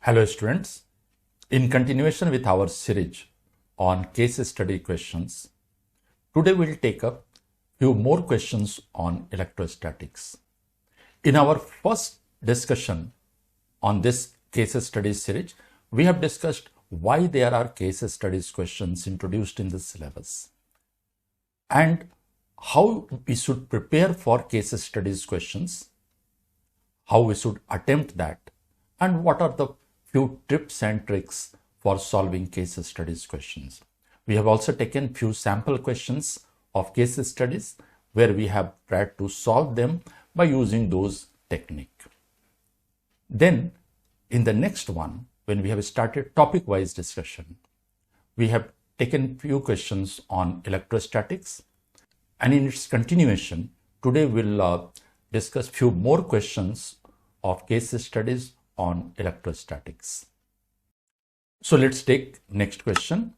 Hello students, in continuation with our series on case study questions, today we'll take up few more questions on electrostatics. In our first discussion on this case study series, we have discussed why there are case studies questions introduced in the syllabus and how we should prepare for case studies questions, how we should attempt that, and what are the few tips and tricks for solving case studies questions. We have also taken few sample questions of case studies where we have tried to solve them by using those technique. Then in the next one, when we have started topic-wise discussion, we have taken few questions on electrostatics, and in its continuation, today we'll discuss few more questions of case studies on electrostatics. So let's take next question.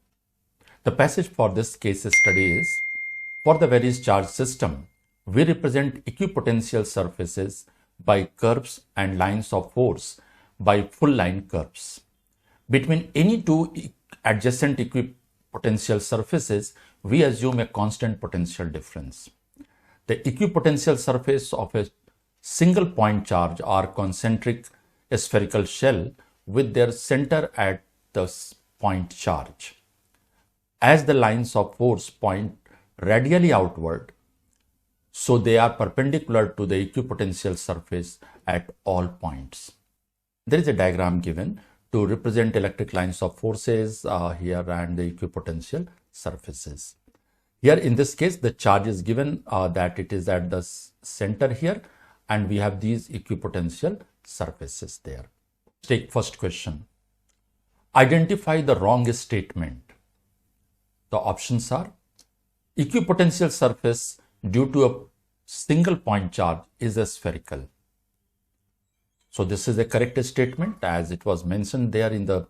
The passage for this case study is, for the various charge system, we represent equipotential surfaces by curves and lines of force by full line curves. Between any two adjacent equipotential surfaces, we assume a constant potential difference. The equipotential surface of a single point charge are concentric spherical shell with their center at the point charge. As the lines of force point radially outward, so they are perpendicular to the equipotential surface at all points. There is a diagram given to represent electric lines of forces here and the equipotential surfaces. Here in this case, the charge is given that it is at the center here, and we have these equipotential surfaces there. Take first question. Identify the wrong statement. The options are: equipotential surface due to a single point charge is a spherical. So this is a correct statement as it was mentioned there in the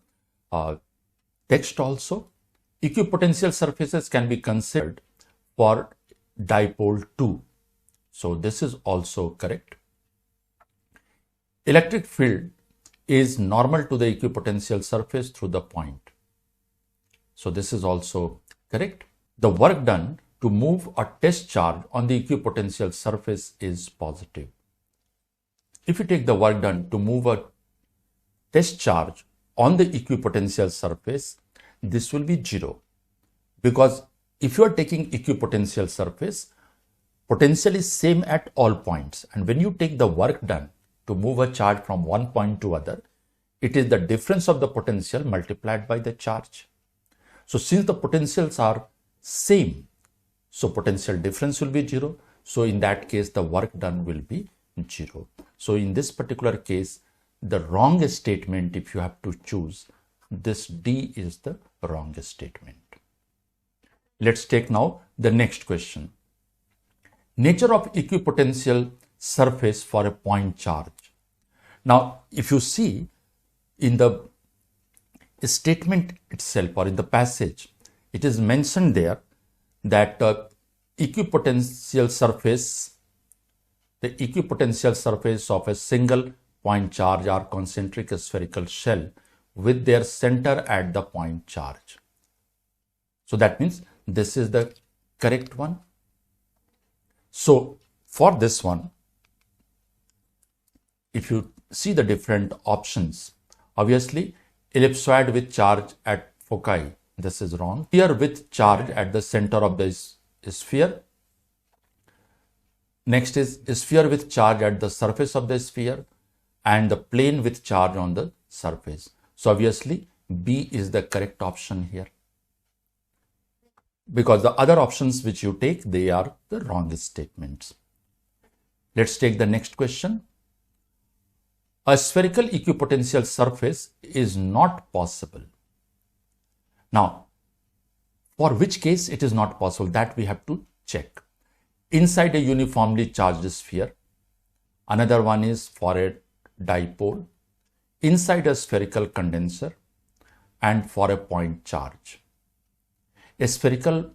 text also. Equipotential surfaces can be considered for dipole 2. So this is also correct. Electric field is normal to the equipotential surface through the point. So this is also correct. The work done to move a test charge on the equipotential surface is positive. If you take the work done to move a test charge on the equipotential surface, this will be 0. Because if you are taking equipotential surface, potential is same at all points. And when you take the work done to move a charge from one point to other, it is the difference of the potential multiplied by the charge. So since the potentials are same, so potential difference will be 0. So in that case, the work done will be 0. So in this particular case, the wrong statement, if you have to choose, this D is the wrong statement. Let's take now the next question. Nature of equipotential surface for a point charge. Now, if you see in the statement itself or in the passage, it is mentioned there that equipotential surface, the equipotential surface of a single point charge are concentric spherical shell with their center at the point charge. So that means this is the correct one. So for this one, if you see the different options, obviously ellipsoid with charge at foci, this is wrong. Sphere with charge at the center of the sphere. Next is sphere with charge at the surface of the sphere and the plane with charge on the surface. So obviously B is the correct option here, because the other options which you take, they are the wrong statements. Let's take the next question. A spherical equipotential surface is not possible. Now, for which case it is not possible, that we have to check. Inside a uniformly charged sphere. Another one is for a dipole, inside a spherical condenser, and for a point charge. A spherical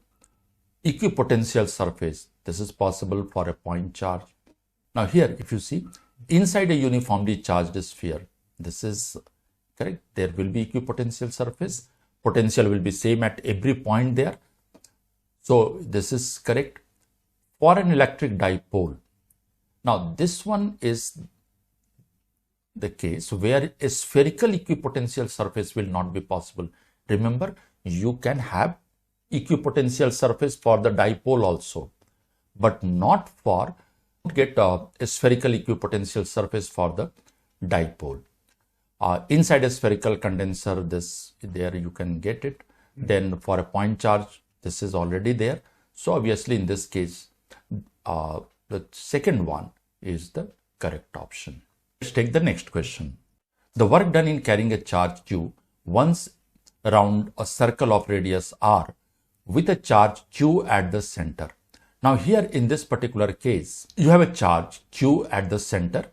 equipotential surface, this is possible for a point charge. Now here, if you see, inside a uniformly charged sphere, this is correct? There will be equipotential surface. Potential will be same at every point there. So this is correct. For an electric dipole, now this one is the case where a spherical equipotential surface will not be possible. Remember, you can have equipotential surface for the dipole also, but not for get a spherical equipotential surface for the dipole. Inside a spherical condenser, this there you can get it. Then for a point charge, this is already there. So obviously in this case, the second one is the correct option. Let's take the next question. The work done in carrying a charge Q once around a circle of radius R with a charge Q at the center. Now here in this particular case, you have a charge Q at the center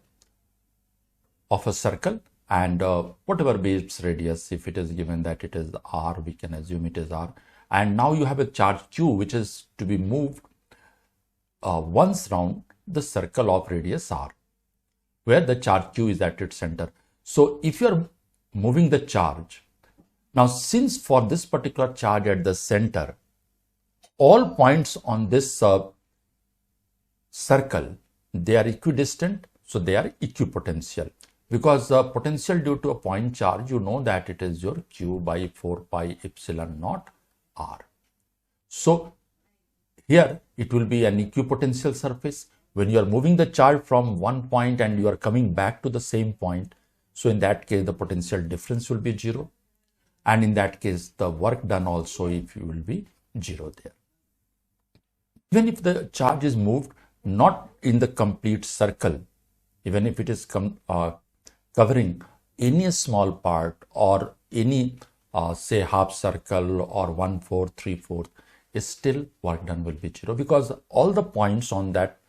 of a circle, and whatever be its radius, if it is given that it is R, we can assume it is R. And now you have a charge Q which is to be moved once round the circle of radius R, where the charge Q is at its center. So if you are moving the charge, now since for this particular charge at the center, all points on this circle, they are equidistant, so they are equipotential. Because the potential due to a point charge, you know that it is your Q by 4 pi epsilon naught R. So here it will be an equipotential surface. When you are moving the charge from one point and you are coming back to the same point, so in that case the potential difference will be 0, and in that case the work done also if you will be 0 there. Even if the charge is moved not in the complete circle, even if it is covering any small part or any say half circle or 1/4, 3/4, is still work done will be 0, because all the points on that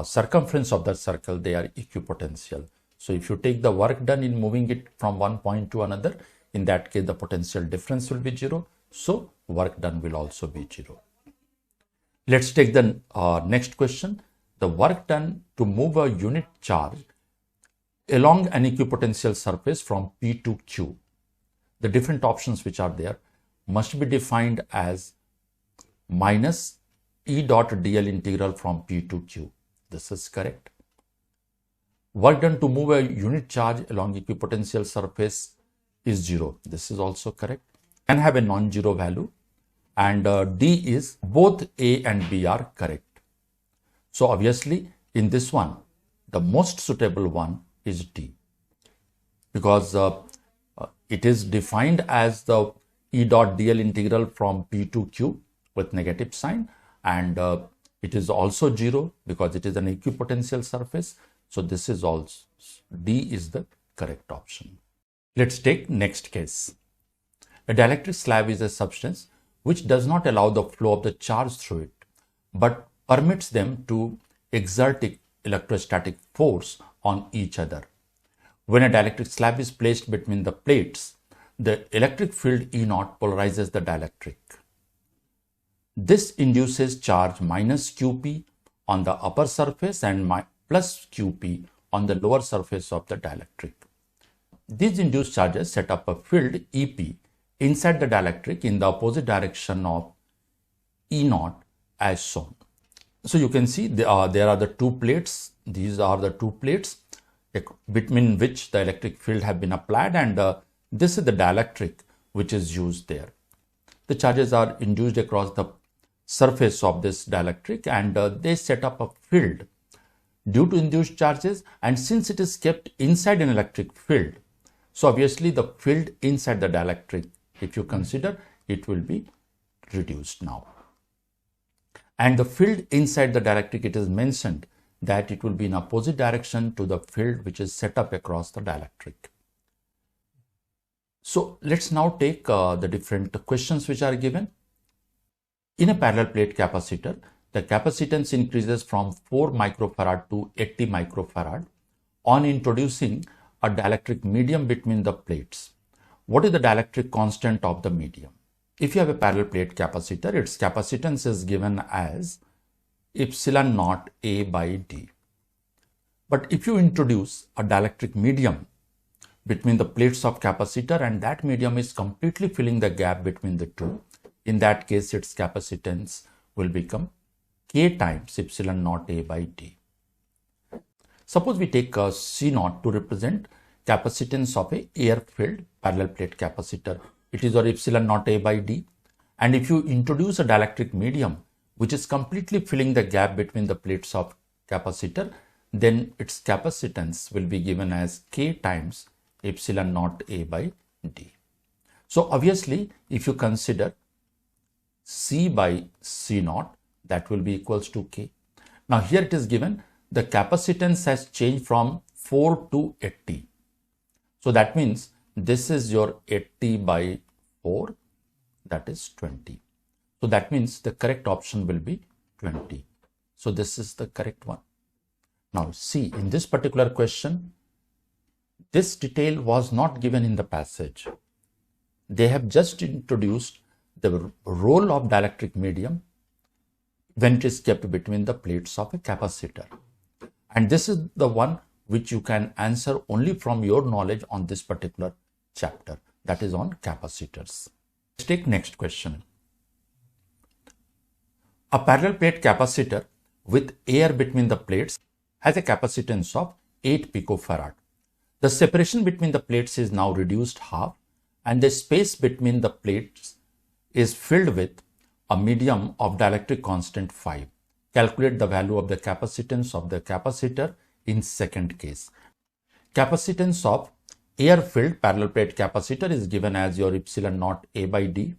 circumference of that circle, they are equipotential. So if you take the work done in moving it from one point to another, in that case the potential difference will be 0. So work done will also be 0. Let's take the next question. The work done to move a unit charge along an equipotential surface from P to Q. The different options which are there must be defined as minus E dot dl integral from P to Q. This is correct. Work done to move a unit charge along equipotential surface is 0. This is also correct. Can have a non-zero value, and D is both A and B are correct. So obviously in this one, the most suitable one is D, because it is defined as the E dot dl integral from P to Q with negative sign, and it is also 0 because it is an equipotential surface. So this is also D is the correct option. Let's take next case. A dielectric slab is a substance which does not allow the flow of the charge through it, but permits them to exert electrostatic force on each other. When a dielectric slab is placed between the plates, the electric field E0 polarizes the dielectric. This induces charge minus QP on the upper surface and plus QP on the lower surface of the dielectric. These induced charges set up a field EP inside the dielectric in the opposite direction of E0 as shown. So you can see there are the two plates. These are the two plates between which the electric field have been applied, and this is the dielectric which is used there. The charges are induced across the surface of this dielectric, and they set up a field due to induced charges, and since it is kept inside an electric field, so obviously the field inside the dielectric, if you consider, it will be reduced now. And the field inside the dielectric, it is mentioned that it will be in opposite direction to the field which is set up across the dielectric. So let's now take the different questions which are given. In a parallel plate capacitor, the capacitance increases from 4 microfarad to 80 microfarad on introducing a dielectric medium between the plates. What is the dielectric constant of the medium? If you have a parallel plate capacitor, its capacitance is given as epsilon naught A by D. But if you introduce a dielectric medium, between the plates of capacitor and that medium is completely filling the gap between the two. In that case, its capacitance will become K times epsilon naught A by D. Suppose we take C naught to represent capacitance of a air-filled parallel plate capacitor. It is your epsilon naught A by D. And if you introduce a dielectric medium which is completely filling the gap between the plates of capacitor, then its capacitance will be given as K times epsilon naught A by D. So obviously, if you consider C by C naught, that will be equals to K. Now here it is given the capacitance has changed from 4 to 80. So that means this is your 80 by 4, that is 20. So that means the correct option will be 20. So this is the correct one. Now see, in this particular question, this detail was not given in the passage. They have just introduced the role of dielectric medium when it is kept between the plates of a capacitor. And this is the one which you can answer only from your knowledge on this particular chapter, that is on capacitors. Let's take next question. A parallel plate capacitor with air between the plates has a capacitance of 8 picofarad. The separation between the plates is now reduced half and the space between the plates is filled with a medium of dielectric constant 5. Calculate the value of the capacitance of the capacitor in second case. Capacitance of air-filled parallel plate capacitor is given as your epsilon naught A by D.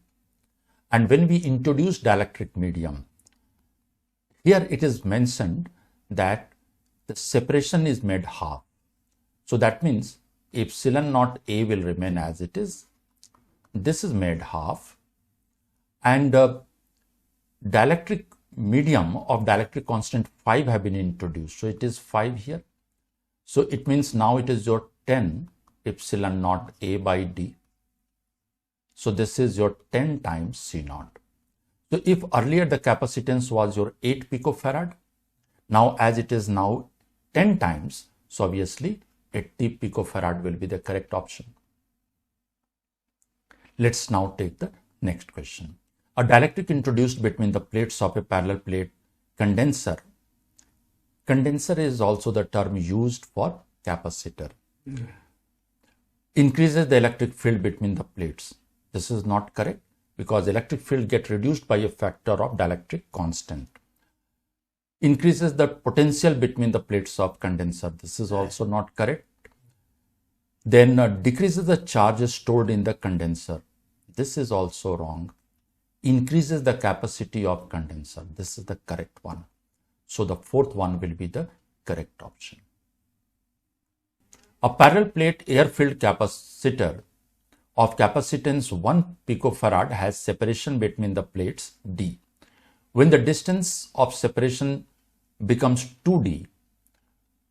And when we introduce dielectric medium, here it is mentioned that the separation is made half. So that means epsilon naught A will remain as it is. This is made half. And dielectric medium of dielectric constant 5 have been introduced. So it is 5 here. So it means now it is your 10 epsilon naught A by D. So this is your 10 times C naught. So if earlier the capacitance was your 8 picofarad, now as it is now 10 times, so obviously 80 picofarad will be the correct option. Let's now take the next question. A dielectric introduced between the plates of a parallel plate condenser. Condenser is also the term used for capacitor. Increases the electric field between the plates. This is not correct because electric field get reduced by a factor of dielectric constant. Increases the potential between the plates of condenser. This is also not correct. Then decreases the charges stored in the condenser. This is also wrong. Increases the capacity of condenser. This is the correct one. So the fourth one will be the correct option. A parallel plate air-filled capacitor of capacitance 1 picofarad has separation between the plates D. When the distance of separation becomes 2D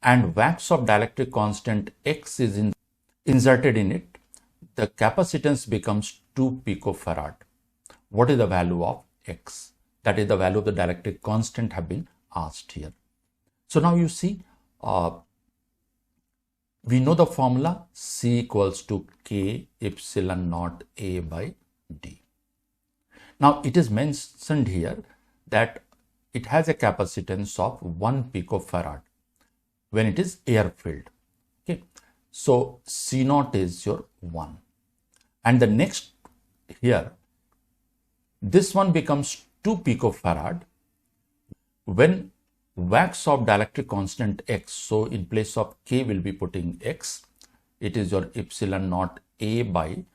and wax of dielectric constant X is inserted in it, the capacitance becomes 2 picofarad. What is the value of X? That is the value of the dielectric constant have been asked here. So now you see, we know the formula C equals to K epsilon naught A by D. Now it is mentioned here that it has a capacitance of 1 picofarad when it is air filled. Okay, so C naught is your 1. And the next here, this one becomes 2 picofarad when wax of dielectric constant X. So in place of K will be putting X. It is your epsilon naught A by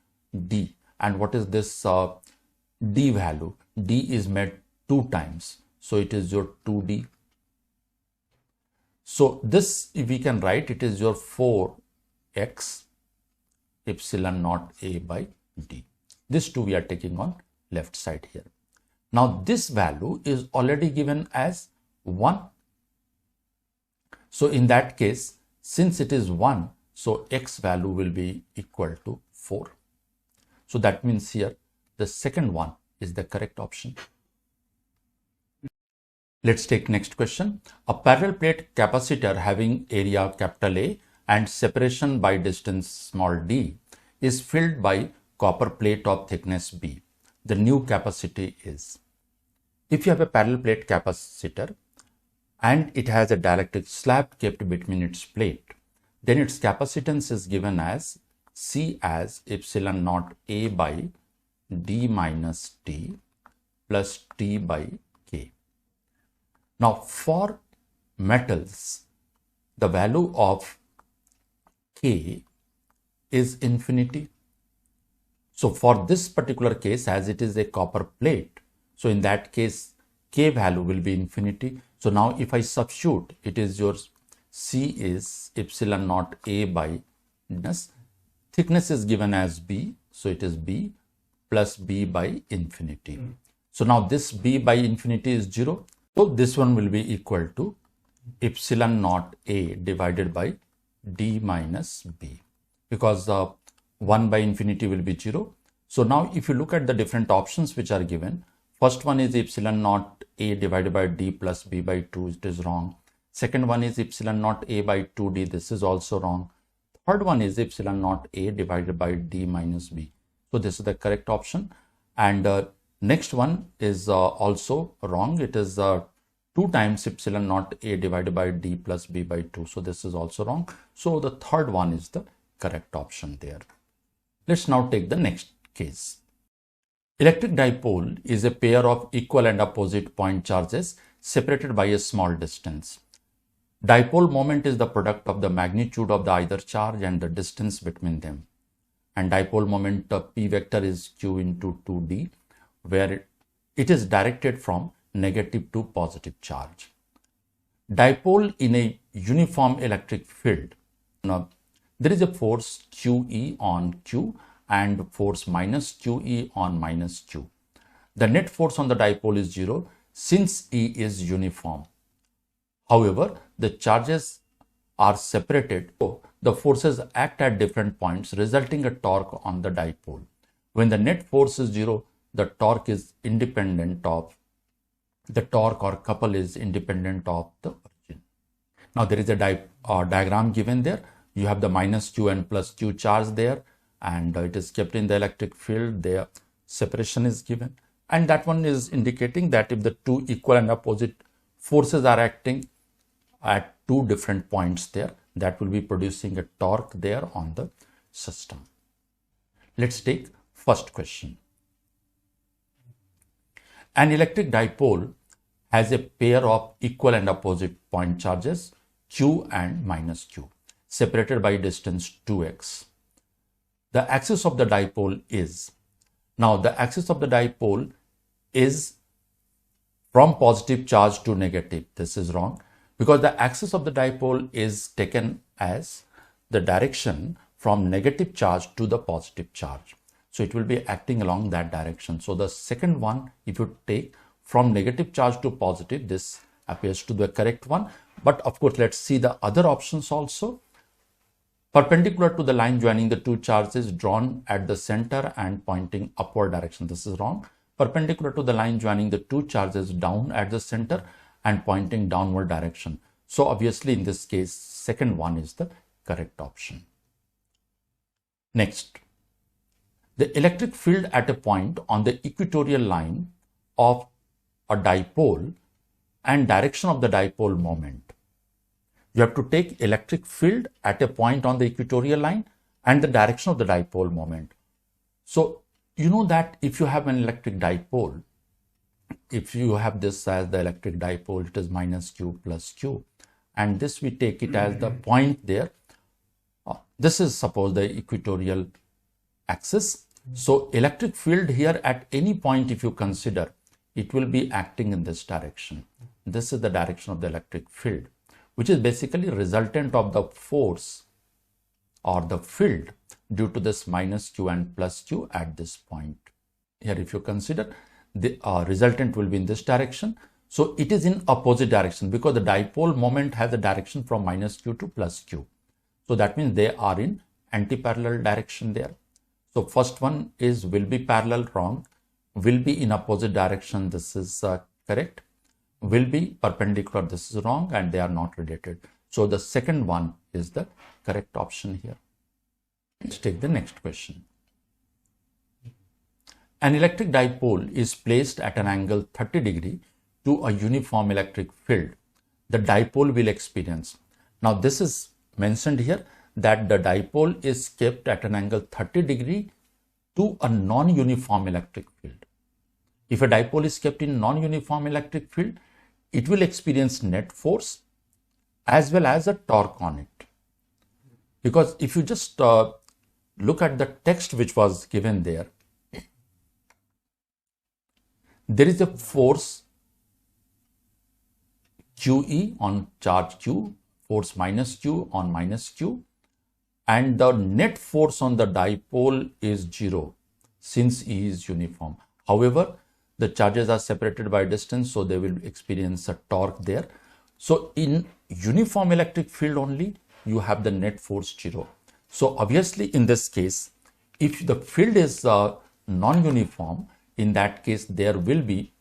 D. And what is this D value? D is made 2 times. So it is your 2D. So this we can write it is your 4X epsilon naught A by D. This 2 we are taking on left side here. Now this value is already given as 1. So in that case, since it is 1, so X value will be equal to 4. So that means here the second one is the correct option. Let's take next question. A parallel plate capacitor having area capital A and separation by distance small d is filled by copper plate of thickness B. The new capacity is. If you have a parallel plate capacitor and it has a dielectric slab kept between its plate, then its capacitance is given as C as epsilon naught A by D minus T plus T by K. Now for metals, the value of K is infinity. So for this particular case, as it is a copper plate, so in that case, K value will be infinity. So now if I substitute, it is yours, C is epsilon naught A by thickness is given as B, so it is B plus B by infinity. So now this B by infinity is 0. So this one will be equal to epsilon naught A divided by D minus B, because 1 by infinity will be 0. So now if you look at the different options which are given, first one is epsilon naught A divided by D plus B by 2, it is wrong. Second one is epsilon naught A by 2D, this is also wrong. Third one is epsilon naught A divided by D minus B. So this is the correct option. And next one is also wrong. It is 2 times epsilon naught A divided by D plus B by 2. So this is also wrong. So the third one is the correct option there. Let's now take the next case. Electric dipole is a pair of equal and opposite point charges separated by a small distance. Dipole moment is the product of the magnitude of the either charge and the distance between them. And dipole moment P vector is Q into 2D, where it is directed from negative to positive charge. Dipole in a uniform electric field. Now, there is a force QE on Q and force minus QE on minus Q. The net force on the dipole is 0 since E is uniform. However, the charges are separated, so the forces act at different points, resulting a torque on the dipole. When the net force is 0, the torque is independent of the torque, or couple is independent of the origin. Now there is a diagram given there. You have the minus Q and plus Q charge there, and it is kept in the electric field. Their separation is given, and that one is indicating that if the two equal and opposite forces are acting at two different points there, that will be producing a torque there on the system. Let's take first question. An electric dipole has a pair of equal and opposite point charges Q and minus Q separated by distance 2x. The axis of the dipole is, now the axis of the dipole is from positive charge to negative. This is wrong, because the axis of the dipole is taken as the direction from negative charge to the positive charge. So it will be acting along that direction. So the second one, if you take from negative charge to positive, this appears to be the correct one. But of course, let's see the other options also. Perpendicular to the line joining the two charges drawn at the center and pointing upward direction. This is wrong. Perpendicular to the line joining the two charges down at the center and pointing downward direction. So obviously in this case, second one is the correct option. Next, the electric field at a point on the equatorial line of a dipole and direction of the dipole moment. You have to take electric field at a point on the equatorial line and the direction of the dipole moment. So you know that if you have an electric dipole, if you have this as the electric dipole, it is minus Q plus Q, and this we take it as the point there. This is suppose the equatorial axis. So electric field here at any point, if you consider, it will be acting in this direction. This is the direction of the electric field, which is basically resultant of the force or the field due to this minus Q and plus Q at this point. Here if you consider, the resultant will be in this direction. So it is in opposite direction because the dipole moment has a direction from minus Q to plus Q. So that means they are in anti-parallel direction there. So first one is will be parallel, wrong. Will be in opposite direction, this is correct. Will be perpendicular, this is wrong, and they are not related. So the second one is the correct option here. Let's take the next question. An electric dipole is placed at an angle 30 degree to a uniform electric field. The dipole will experience. Now this is mentioned here that the dipole is kept at an angle 30 degree to a non-uniform electric field. If a dipole is kept in non-uniform electric field, it will experience net force as well as a torque on it. Because if you just look at the text which was given there, there is a force QE on charge Q, force minus Q on minus Q, and the net force on the dipole is 0 since E is uniform. However, the charges are separated by distance, so they will experience a torque there. So in uniform electric field only, you have the net force 0. So obviously in this case, if the field is non-uniform, in that case there will be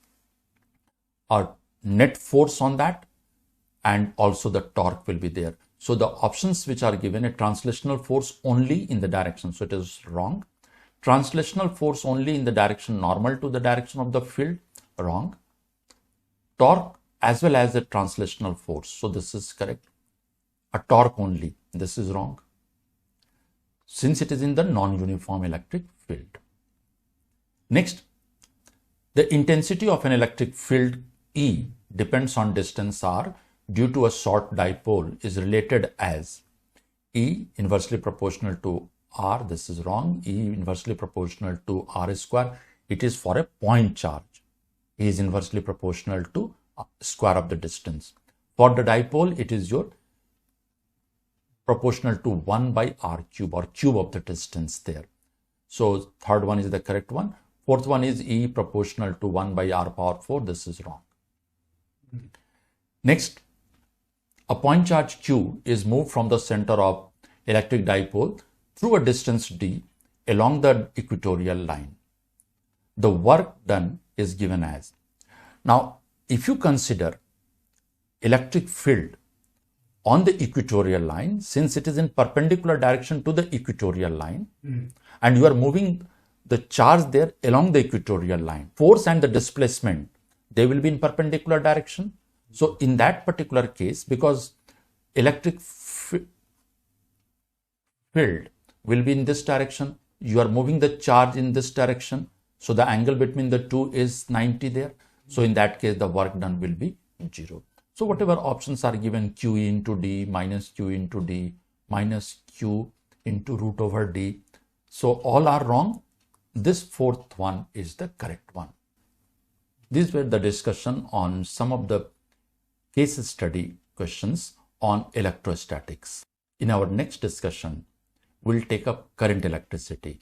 a net force on that, and also the torque will be there. So the options which are given, a translational force only in the direction, so it is wrong. Translational force only in the direction normal to the direction of the field, wrong. Torque as well as a translational force, so this is correct. A torque only, this is wrong, since it is in the non-uniform electric field. Next, the intensity of an electric field E depends on distance R due to a short dipole is related as E inversely proportional to R, this is wrong. E inversely proportional to R square, it is for a point charge. E is inversely proportional to square of the distance. For the dipole, it is your proportional to 1 by R cube, or cube of the distance there. So third one is the correct one. Fourth one is E proportional to 1 by R power 4, this is wrong. Next, a point charge Q is moved from the center of electric dipole through a distance d along the equatorial line. The work done is given as. Now, if you consider electric field on the equatorial line, since it is in perpendicular direction to the equatorial line, and you are moving the charge there along the equatorial line, force and the displacement, they will be in perpendicular direction. So in that particular case, because electric field will be in this direction, you are moving the charge in this direction, so the angle between the two is 90 there. So in that case, the work done will be 0. So whatever options are given, QE into D, minus Q into D, minus Q into root over D, so all are wrong. This fourth one is the correct one. These were the discussion on some of the case study questions on electrostatics. In our next discussion, we'll take up current electricity.